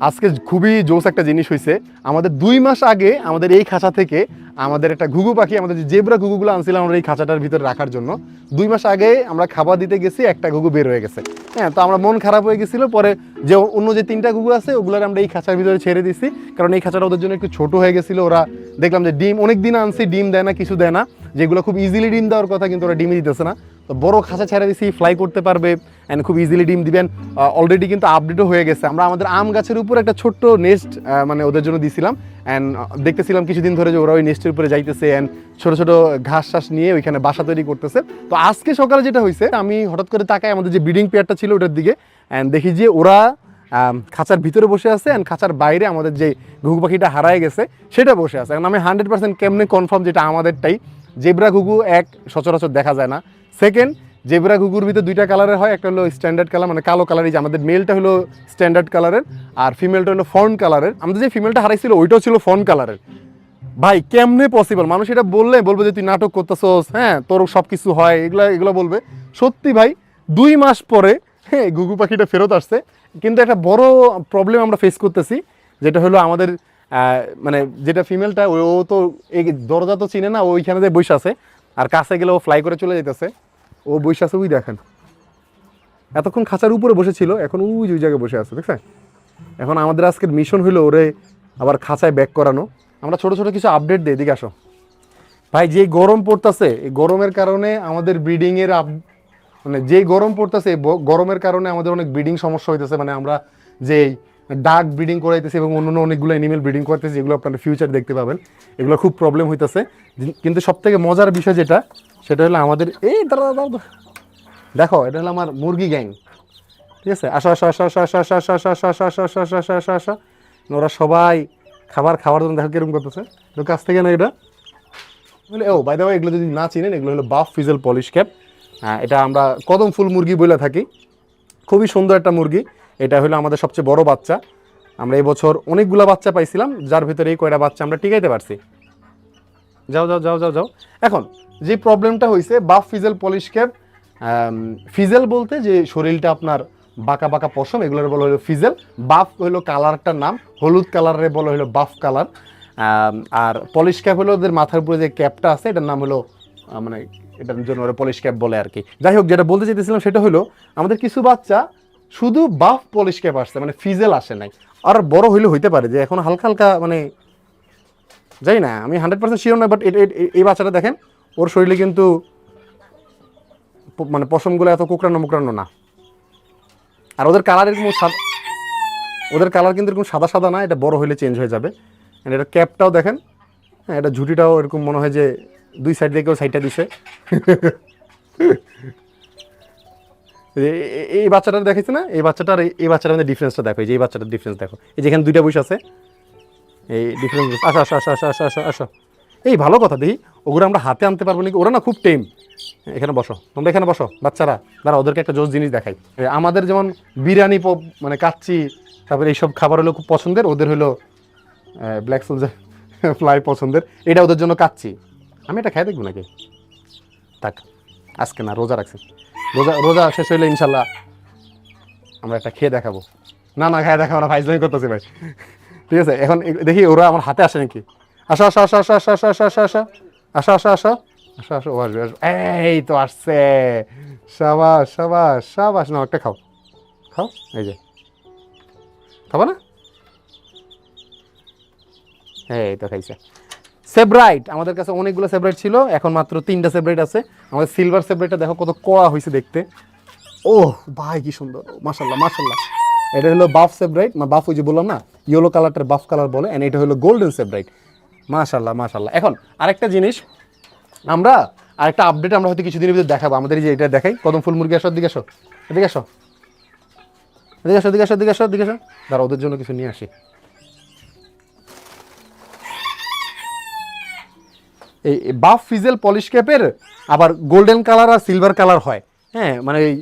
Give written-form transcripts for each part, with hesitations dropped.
আজকে খুবই জোস একটা জিনিস হয়েছে। আমাদের 2 মাস আগে আমাদের এই খাঁচা থেকে আমাদের একটা ঘুঘু পাখি, আমাদের যে জেব্রা ঘুঘুগুলো আনছিলাম আমরা এই খাঁচাটার ভিতরে রাখার জন্য, 2 মাস আগে আমরা খাবার দিতে গেছি, একটা ঘুঘু বের হয়ে গেছে। হ্যাঁ, তো আমরা মন খারাপ হয়ে গেছিলো। পরে যে অন্য যে 3টা ঘুঘু আছে ওগুলোর আমরা এই খাঁচার ভিতরে ছেড়ে দিছি, কারণ এই খাঁচাটা ওদের জন্য একটু ছোট হয়ে গেছিলো। ওরা দেখলাম যে ডিম অনেক দিন আনছি, ডিম দেয় না, কিছু দেয় না, যেগুলো খুব ইজিলি ডিম দেওয়ার কথা কিন্তু ওরা ডিমই দিতেছে না। তো বড় খাঁচা ছেড়ে দিছি, ফ্লাই করতে পারবে অ্যান্ড খুব ইজিলি ডিম দিবেন। অলরেডি কিন্তু আপডেটও হয়ে গেছে। আমরা আমাদের আম গাছের উপর একটা ছোট্ট নেস্ট মানে ওদের জন্য দিছিলাম, অ্যান্ড দেখতেছিলাম কিছুদিন ধরে যে ওরা ওই নেস্টের উপরে যাইতেছে অ্যান্ড ছোটো ছোটো ঘাস টাস নিয়ে ওইখানে বাসা তৈরি করতেছে। তো আজকে সকালে যেটা হয়েছে, আমি হঠাৎ করে তাকাই আমাদের যে ব্রিডিং পেয়ারটা ছিল ওটার দিকে, অ্যান্ড দেখি যে ওরা খাঁচার ভিতরে বসে আছে অ্যান্ড খাঁচার বাইরে আমাদের যে ঘুঘু পাখিটা হারায় গেছে সেটা বসে আছে। এখন আমি 100% কেমনে কনফার্ম যেটা আমাদেরটাই। জেব্রা ঘুঘু এক সচরাচর দেখা যায় না। সেকেন্ড, জেব্রা ঘুঘুর ভিতরে 2টা কালারের হয়, একটা হলো স্ট্যান্ডার্ড কালার মানে কালো কালার, এই যে আমাদের মেলটা হলো স্ট্যান্ডার্ড কালারের আর ফিমেলটা হলো ফন কালারের। আমাদের যে ফিমেলটা হারাইছিল ওইটাও ছিল ফন কালারের। ভাই কেমনে পসিবল? মানুষ এটা বলবে যে তুই নাটক করতেছস, হ্যাঁ তোর সব কিছু হয়, এগুলো বলবে। সত্যি ভাই 2 মাস পরে হ্যাঁ ঘুঘু পাখিটা ফেরত আসছে। কিন্তু একটা বড় প্রবলেম আমরা ফেস করতেছি, যেটা হলো আমাদের মানে যেটা ফিমেলটা ও তো এই দরজা তো চিনে না, ওইখানে যে বসে আছে আর কাছে গেলে ও ফ্লাই করে চলে যেতেছে। ও বসে আছে, ওই দেখেন এতক্ষণ খাঁচার উপরে বসেছিল, এখন ওই জায়গায় বসে আছে, দেখছেন? এখন আমাদের আজকের মিশন হলো ওরে আবার খাঁচায় ব্যাক করানো। আমরা ছোট ছোট কিছু আপডেট দিই, এদিকে আসো ভাই। যে গরম পড়তেছে, এই গরমের কারণে আমাদের ব্রিডিংয়ের মানে যে গরম পড়তেছে, গরমের কারণে আমাদের অনেক ব্রিডিং সমস্যা হইতেছে। মানে আমরা যে ডাক ব্রিডিং করাইতেছি এবং অন্যান্য অনেকগুলো অ্যানিমেল ব্রিডিং করতেছি, যেগুলো আপনারা ফিউচার দেখতে পাবেন, এগুলো খুব প্রবলেম হইতেছে। কিন্তু সবথেকে মজার বিষয় যেটা, সেটা হলো আমাদের এই দেখো, এটা হলো আমার মুরগি গ্যাং, ঠিক আছে? আসো আসো আসো আসো আসো আসো আসো আসো আসো আসো আসো আসো আসো আসো আসো। ওরা সবাই খাওয়ার জন্য দেখো কিরকম করতেছে, তো কাছ থেকে না এটা বলে। ও বাই দ্য ওয়ে, এগুলো যদি না চিনেন, এগুলো হলো বাফ ফিজেল পলিশ ক্যাপ। এটা আমরা কদম ফুল মুরগি বলে থাকি। খুবই সুন্দর একটা মুরগি। এটা হলো আমাদের সবচেয়ে বড় বাচ্চা। আমরা এই বছর অনেকগুলো বাচ্চা পাইছিলাম, যার ভিতরে এই কয়টা বাচ্চা আমরা টিকাইতে পারছি। যাও যাও যাও যাও যাও। এখন যে প্রবলেমটা হয়েছে, বাফ ফিজেল পলিশ ক্যাপ, ফিজেল বলতে যে শরীরটা আপনার বাঁকা বাঁকা পশম, এগুলোর বলা হলো ফিজেল। বাফ হলো কালারটার নাম, হলুদ কালারে বলা হলো বাফ কালার। আর পলিশ ক্যাপ হলো ওদের মাথার উপরে যে ক্যাপটা আছে, এটার নাম হলো মানে এটার জন্য ওরা পলিশ ক্যাপ বলে আর কি। যাই হোক, যেটা বলতে চাইতেছিলাম সেটা হলো আমাদের কিছু বাচ্চা শুধু বাফ পলিশ ক্যাপ আসছে, মানে ফিজেল আসে নাই। আর বড় হইলে হইতে পারে যে এখন হালকা হালকা মানে যাই না, আমি 100% শিওর না, বাট এই বাচ্চাটা দেখেন, ওর শরীরে কিন্তু মানে পশমগুলো এত কুকরানো না। আর ওদের কালার এরকম ওদের কালার কিন্তু এরকম সাদা সাদা না, এটা বড় হইলে চেঞ্জ হয়ে যাবে। এটা ক্যাপটাও দেখেন, হ্যাঁ এটা ঝুটিটাও এরকম মনে হয় যে 2 সাইড থেকে সাইডটা দিছে। এই বাচ্চাটা দেখেছে না, এই বাচ্চাটার মধ্যে ডিফারেন্সটা দেখো, এই বাচ্চাটার ডিফারেন্স দেখো, এই যেখানে 2টা বয়স আছে, এই ডিফারেন্স। আসো আসো আসো আসো আসো আসো আসো। এই ভালো কথা, দেখি ওগুলো আমরা হাতে আনতে পারবো নাকি, ওরা না খুব টেম। এখানে বসো, তোমরা এখানে বসো বাচ্চারা, দাঁড়া ওদেরকে একটা জোস জিনিস দেখাই। আমাদের যেমন বিরিয়ানি মানে কাচ্চি, তারপরে এইসব খাবার হলো খুব পছন্দের, ওদের হলো ব্ল্যাক সোলজার ফ্লাই পছন্দের, এটা ওদের জন্য কাচ্চি। আমি এটা খাই দেখবো নাকি? থাক, আজকে না, রোজা রাখছি, রোজা শেষ হইলে ইনশাল্লাহ আমরা একটা খেয়ে দেখাবো। না না, খেয়ে দেখাবো না, ফাইজলামি করতেছি ভাই। ঠিক আছে, এখন দেখি ওরা আমার হাতে আসে নাকি। আসো আসো আসো আসো আসো আসো আসো আসো আসো আসো আসো আসো আসো আসো। ও আসবে, এই তো আসছে। সাবাস সাবাস সাবাস, না একটা খাও খাও, এই যে খাবো না, এই তো খাইছে। সেব্রাইট, আমাদের কাছে অনেকগুলো সেব্রাইট ছিল, এখন মাত্র 3টা সেব্রাইট আছে। আমাদের সিলভার সেব্রাইটটা দেখো কত কড়া হয়েছে দেখতে। ও ভাই কি সুন্দর, মাশাল্লাহ মাশাল্লাহ। এটা হলো বাফ সেব্রাইট, বাফ ওই যে বললাম না, ইয়েলো কালারটার বাফ কালার বলে, এন্ড এটা হলো গোল্ডেন সেব্রাইট। মাশাল্লাহ মাশাল্লাহ। এখন আরেকটা জিনিস, আমরা আরেকটা আপডেট আমরা হয়তো কিছুদিনের ভিতরে দেখাবো। আমাদের এই যে এটা দেখাই, কদম ফুল মুরগি, আসো দিকে আসো, এদিকে আসো, এদিকে আসো, এদিকে আসো, এদিকে আসো, এদিকে আসো। দাঁড়া, ওদের জন্য কিছু নিয়ে আসি। এই বাফ ফিজেল পলিশ ক্যাপের আবার গোল্ডেন কালার আর সিলভার কালার হয়, হ্যাঁ মানে এই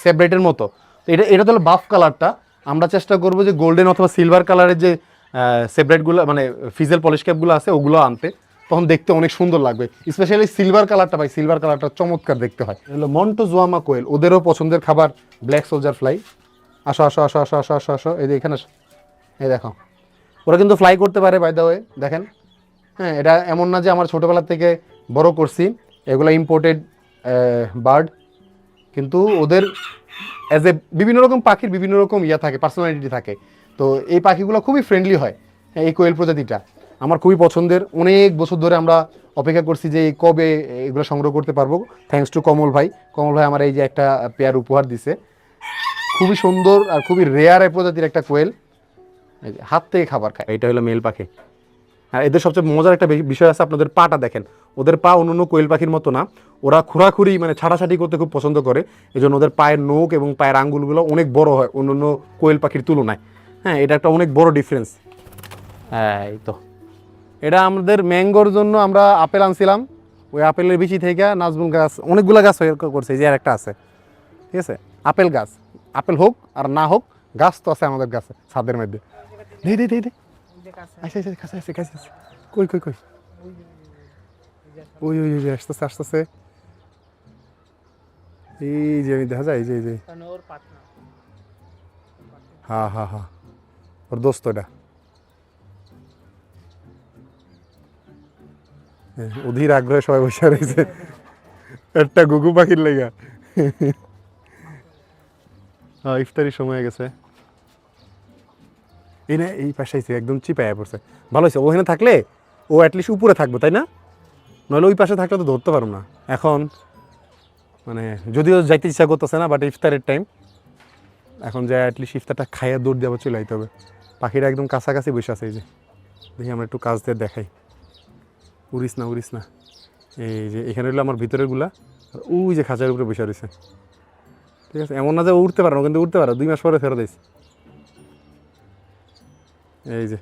সেব্রাইটের মতো। তো এটা তো হলো বাফ কালারটা। আমরা চেষ্টা করবো যে গোল্ডেন অথবা সিলভার কালারের যে সেব্রাইটগুলো মানে ফিজেল পলিশ ক্যাপগুলো আছে ওগুলো আনতে, তখন দেখতে অনেক সুন্দর লাগবে। স্পেশালি সিলভার কালারটা, ভাই সিলভার কালারটা চমৎকার দেখতে হয়। হলো মন্টোজোয়ামা কোয়েল, ওদেরও পছন্দের খাবার ব্ল্যাক সোলজার ফ্লাই। আসো আসো আসো আসো আসো আসো আসো, এই যে এখানে আসো, এই দেখো, ওরা কিন্তু ফ্লাই করতে পারে বাই দ্য ওয়ে, দেখেন। হ্যাঁ, এটা এমন না যে আমার ছোটোবেলা থেকে বড় করছি, এগুলো ইম্পোর্টেড বার্ড, কিন্তু ওদের অ্যাজ এ বিভিন্ন রকম পাখির বিভিন্ন রকম ইয়া থাকে, পার্সোনালিটি থাকে। তো এই পাখিগুলো খুবই ফ্রেন্ডলি হয়। হ্যাঁ, এই কোয়েল প্রজাতিটা আমার খুবই পছন্দের। অনেক বছর ধরে আমরা অপেক্ষা করছি যে কবে এগুলো সংগ্রহ করতে পারবো। থ্যাঙ্কস টু কমল ভাই। কমল ভাই আমার এই যে একটা পেয়ার উপহার দিছে, খুবই সুন্দর আর খুবই রেয়ার এই প্রজাতির একটা কোয়েল। এই যে হাত থেকে খাবার খায়, এটা হলো মেল পাখি। আর এদের সবচেয়ে মজার একটা বিষয় আছে, আপনাদের পাটা দেখেন। ওদের পা অন্য কোয়েল পাখির মতো না, ওরা খোঁড়াখুড়ি মানে ছাটাছাটি করতে খুব পছন্দ করে। এই জন্য ওদের পায়ের নখ এবং পায়ের আঙ্গুলগুলো অনেক বড় হয় অন্য কোয়েল পাখির তুলনায়। হ্যাঁ, এটা একটা অনেক বড় ডিফারেন্স। হ্যাঁ, এই তো এটা আমাদের ম্যাঙ্গোর জন্য আমরা আপেল আনছিলাম, ওই আপেলের বিচি থেকে নাজমুল গাছ অনেকগুলো গাছ করছে। এই যে আর একটা আছে, ঠিক আছে, আপেল গাছ। আপেল হোক আর না হোক, গাছ তো আছে আমাদের গাছে ছাদের মধ্যে। দে দে দে দে, আচ্ছা আচ্ছা, কাছে আছে কাছে আছে। কই কই কই, ওই ওই ওই আসতেছে আসতেছে। এই যে দেখা যায়, এই যে এই যে, হ্যাঁ হ্যাঁ হ্যাঁ, ওর দোস্ত এটা। অধীর আগ্রহে সবাই বসে রয়েছে একটা গুগু পাখির লেগা। ইফতারির সময় গেছে। এই না, এই পাশে একদম চিপায় পড়ছে। ভালো হয়েছে, ওখানে থাকলে ও অ্যাটলিস্ট উপরে থাকবো, তাই না? নইলে ওই পাশে থাকলে তো ধরতে পারবো না। এখন মানে যদিও যাইতে ইচ্ছা করতেছে না, বাট ইফতারের টাইম, এখন যাই অ্যাটলিস্ট ইফতারটা খাইয়ে দৌড় দিয়ে চলে আইতে হবে। পাখিরা একদম কাছাকাছি বসে আছে। এই যে দেখি, আমরা একটু কাছ দিয়ে দেখাই। উড়িস না উড়িস না। এই যে এখানে হলো আমার ভিতরেরগুলা, আর ওই যে খাঁচার উপরে বসে রয়েছে। ঠিক আছে, এমন না যে উঠতে পারো, কিন্তু উঠতে পারো, 2 মাস পরে ফেরত দিস। এই যে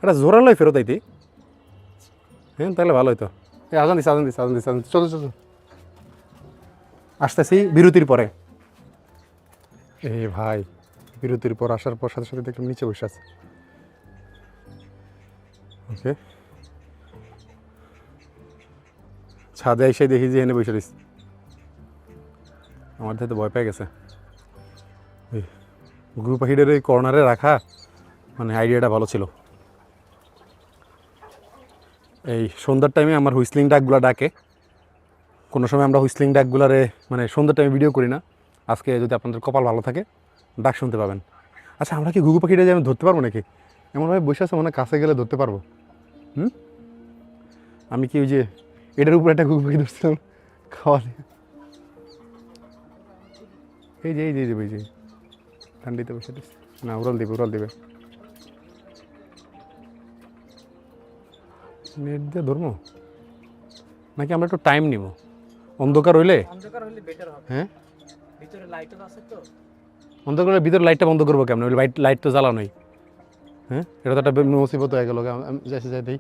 এটা জোরালোই ফেরত আইতি। হ্যাঁ, তাহলে ভালো হইতো। এই আজান দিস আজান দিস আজান দিস আজান দিস, চলো চলো, আসতেছি বিরতির পরে। এই ভাই, বিরতির পর আসার পর সাথে সাথে দেখলাম নিচে বসে আছে। ওকে, ছাদে এসে দেখি যে এনে বসে রয়েছে। আমার তো ভয় পেয়ে গেছে। ওই ঘুঘু পাখিটার ওই কর্নারে রাখা মানে আইডিয়াটা ভালো ছিল। এই সন্ধ্যার টাইমে আমার হুইসলিং ডাকগুলো ডাকে। কোনো সময় আমরা হুইসলিং ডাকগুলারে মানে সন্ধ্যার টাইমে ভিডিও করি না। আজকে যদি আপনাদের কপাল ভালো থাকে, ডাক শুনতে পাবেন। আচ্ছা, আমরা কি ঘুঘু পাখিটা যে আমি ধরতে পারবো নাকি? এমনভাবে বসে আছে, মনে কাছে গেলে ধরতে পারবো। আমি কি ওই যে এটার উপরে একটা ঘুঘু পাখি ধরছিলাম খাওয়া দিয়ে। এই যে এই যে এই যে ঠান্ডিতে বসে না, উড়াল দিবে উড়াল দিবে। নেট দিয়ে ধরবো নাকি আমরা একটু টাইম নিব? অন্ধকার হইলে বেটার হবে। হ্যাঁ, ভিতরে লাইটও আছে তো। অন্ধকার হলে ভিতরে লাইটটা বন্ধ করবো কেমন? ওই লাইট তো জ্বালানোই। হ্যাঁ, এটা তো একটা মুসিবত হয়ে গেল। যাইছে যাই দেই।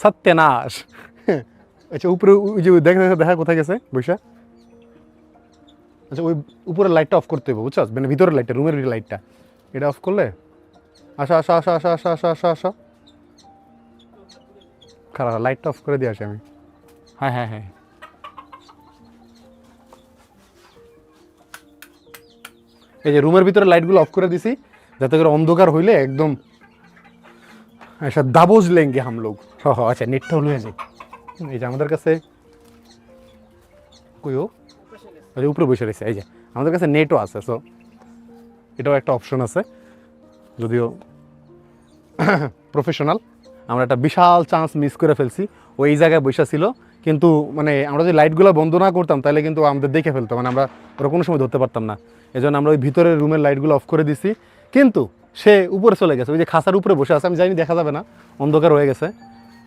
সত্যনাশ। আচ্ছা, উপরে ওই যে দেখা দেখা কোথায় গেছে বৈশা? আচ্ছা, ওই উপরের লাইটটা অফ করতে হবে, বুঝছো? মানে ভিতরের লাইটটা, রুমের লাইটটা, এটা অফ করলে। আসা আসা আসা আসা আসা আসা আসা আসা, খারাপ, লাইটটা অফ করে দিয়ে আসি আমি। হ্যাঁ হ্যাঁ হ্যাঁ, এই যে রুমের ভিতরে লাইটগুলো অফ করে দিছি, যাতে করে অন্ধকার হইলে একদম দাবোজ লেঙ্গে হাম লোক। আচ্ছা, নেটটা হলো যায়। এই যে আমাদের কাছে কইও, আচ্ছা উপরে বসে রয়েছে। এই যে আমাদের কাছে নেটও আছে, সো এটাও একটা অপশন আছে। যদিও প্রফেশনাল, আমরা একটা বিশাল চান্স মিস করে ফেলছি। ও এই জায়গায় বসে ছিল, কিন্তু মানে আমরা যদি লাইটগুলো বন্ধ না করতাম তাহলে কিন্তু আমাদের দেখে ফেলতাম, মানে আমরা ওরা কোনো সময় ধরতে পারতাম না। এই জন্য আমরা ওই ভিতরের রুমের লাইটগুলো অফ করে দিছি। কিন্তু সে উপরে চলে গেছে, ওই যে খাঁচার উপরে বসে আছে। আমি জানি দেখা যাবে না, অন্ধকার হয়ে গেছে।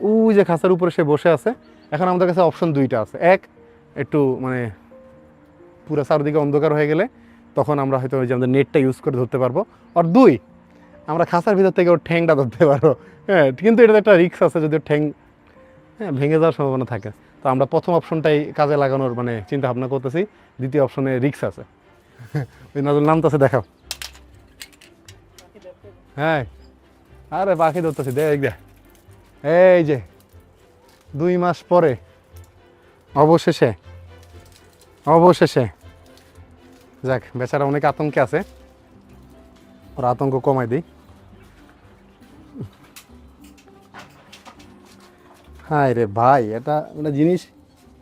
ওই যে খাঁচার উপরে সে বসে আছে। এখন আমাদের কাছে অপশন দুইটা আছে। এক, একটু মানে পুরো চারদিকে অন্ধকার হয়ে গেলে তখন আমরা হয়তো ওই যে আমাদের নেটটা ইউজ করে ধরতে পারবো। আর দুই, আমরা খাঁচার ভিতর থেকে ওর ঠ্যাংটা ধরতে পারবো। হ্যাঁ, কিন্তু এটাতে একটা রিস্ক আছে, যদি ওর ঠ্যাং ভেঙে যাওয়ার সম্ভাবনা থাকে। তো আমরা প্রথম অপশনটাই কাজে লাগানোর মানে চিন্তা ভাবনা করতেছি। দ্বিতীয় অপশনে রিস্ক আছে। ওই নাজুল নামতেছে, দেখাও। হ্যাঁ, আরে পাখি ধরতেছি, দেখ দেখ, এই যে 2 মাস পরে অবশেষে অবশেষে যাক, বেচারা অনেক আতঙ্কে আছে, ওর আতঙ্ক কমাই দিই। হায় রে ভাই, এটা একটা জিনিস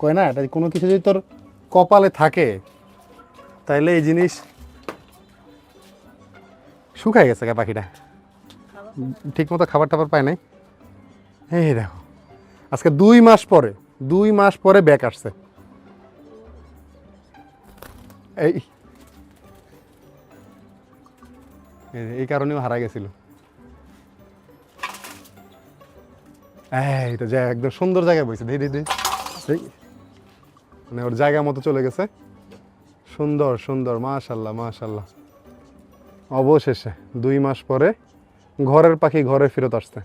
কয় না, এটা কোনো কিছু যদি তোর কপালে থাকে তাইলে এই জিনিস শুকায় গেছে গা পাখিটা, ঠিক মতো খাবার টাবার পায় নাই। এই দেখো, আজকে 2 মাস পরে ব্যাক আসছে। এই কারণেও হারা গেছিল। এই তো জায়গা একদম সুন্দর জায়গায় বইছে, ধীরে ধীরে মানে ওর জায়গা মতো চলে গেছে। সুন্দর সুন্দর, মাশাল্লাহ মাশাল্লাহ। অবশেষে 2 মাস পরে ঘরের পাখি ঘরে ফেরত আসছে।